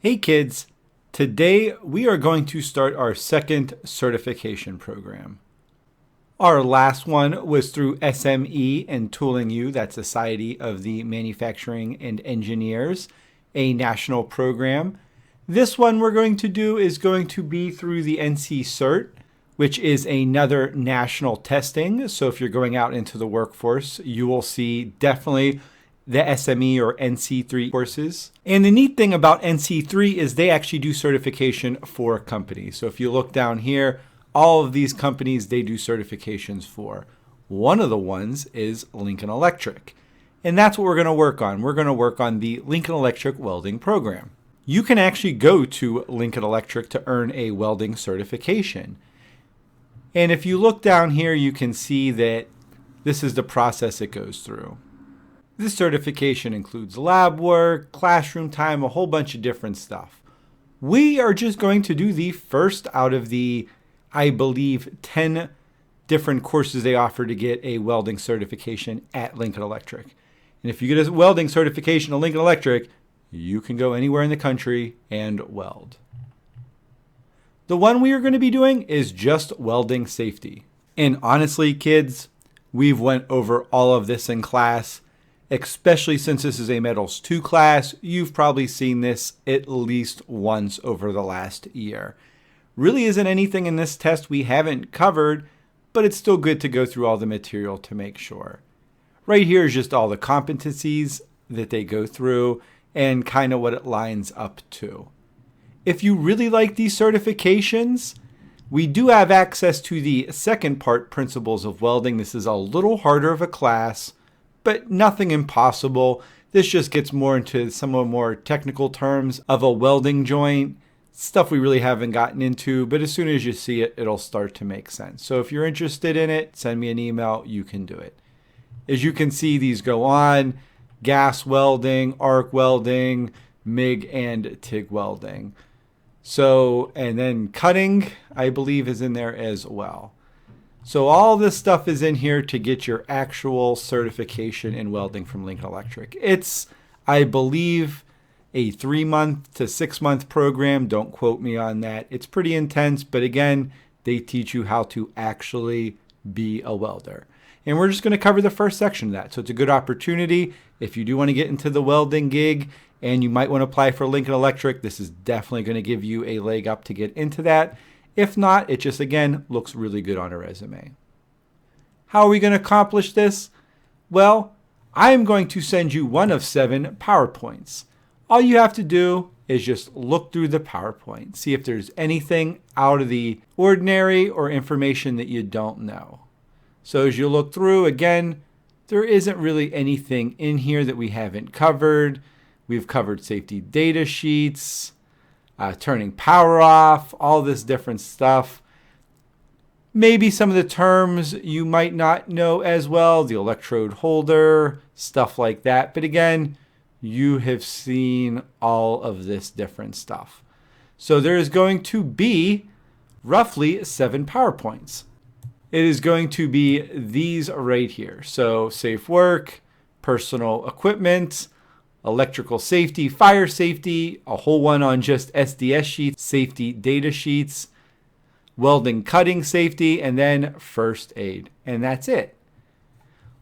Hey kids, today we are going to start our second certification program. Our last one was through SME and Tooling U, that's Society of the Manufacturing and Engineers, a national program. This one we're going to do is going to be through the NC Cert, which is another national testing. So if you're going out into the workforce, you will see definitely the SME or NC3 courses. And the neat thing about NC3 is they actually do certification for companies. So if you look down here, all of these companies they do certifications for. One of the ones is Lincoln Electric. And that's what we're going to work on. We're going to work on the Lincoln Electric Welding Program. You can actually go to Lincoln Electric to earn a welding certification. And if you look down here, you can see that this is the process it goes through. This certification includes lab work, classroom time, a whole bunch of different stuff. We are just going to do the first out of the, I believe, 10 different courses they offer to get a welding certification at Lincoln Electric. And if you get a welding certification at Lincoln Electric, you can go anywhere in the country and weld. The one we are going to be doing is just welding safety. And honestly, kids, we've went over all of this in class. Especially since this is a Metals 2 class, you've probably seen this at least once over the last year. Really isn't anything in this test we haven't covered, but it's still good to go through all the material to make sure. Right here is just all the competencies that they go through and kind of what it lines up to. If you really like these certifications, we do have access to the second part, Principles of Welding. This is a little harder of a class, but nothing impossible. This just gets more into some of the more technical terms of a welding joint, stuff we really haven't gotten into, but as soon as you see it, it'll start to make sense. So if you're interested in it, send me an email, you can do it. As you can see, these go on: gas welding, arc welding, MIG and TIG welding. So, and then cutting, I believe, is in there as well. So all this stuff is in here to get your actual certification in welding from Lincoln Electric. It's, I believe, a 3-month to 6-month program. Don't quote me on that. It's pretty intense, but again, they teach you how to actually be a welder. And we're just going to cover the first section of that. So it's a good opportunity. If you do want to get into the welding gig and you might want to apply for Lincoln Electric, this is definitely going to give you a leg up to get into that. If not, it just, again, looks really good on a resume. How are we going to accomplish this? Well, I'm going to send you one of 7 PowerPoints. All you have to do is just look through the PowerPoint, see if there's anything out of the ordinary or information that you don't know. So as you look through, again, there isn't really anything in here that we haven't covered. We've covered safety data sheets, turning power off, all this different stuff. Maybe some of the terms you might not know as well, the electrode holder, stuff like that. But again, you have seen all of this different stuff. So there is going to be roughly 7 PowerPoints. It is going to be these right here. So safe work, personal equipment, electrical safety, fire safety, a whole one on just SDS sheets, safety data sheets, welding cutting safety, and then first aid. And that's it.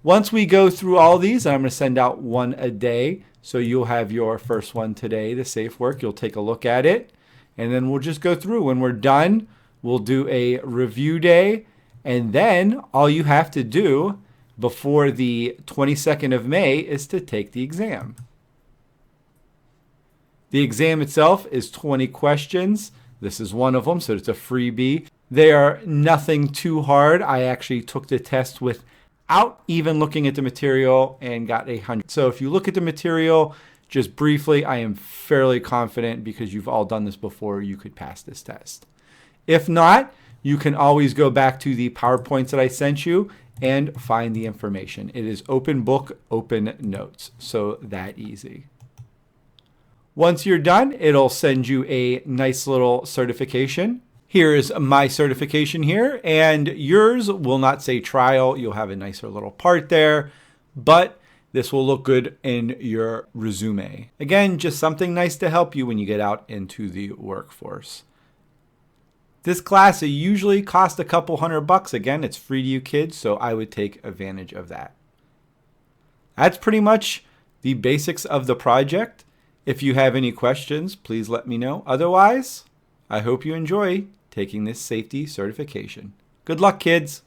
Once we go through all these, I'm going to send out one a day. So you'll have your first one today, the safe work. You'll take a look at it, and then we'll just go through. When we're done, we'll do a review day. And then all you have to do before the 22nd of May is to take the exam. The exam itself is 20 questions. This is one of them, so it's a freebie. They are nothing too hard. I actually took the test without even looking at the material and got 100. So if you look at the material, just briefly, I am fairly confident because you've all done this before, you could pass this test. If not, you can always go back to the PowerPoints that I sent you and find the information. It is open book, open notes, so that easy. Once you're done, it'll send you a nice little certification. Here is my certification here, and yours will not say trial. You'll have a nicer little part there, but This will look good in your resume. Again, just something nice to help you when you get out into the workforce. This class, it usually costs a couple $100. Again, it's free to you kids, so I would take advantage of that. That's pretty much the basics of the project. If you have any questions, please let me know. Otherwise, I hope you enjoy taking this safety certification. Good luck, kids.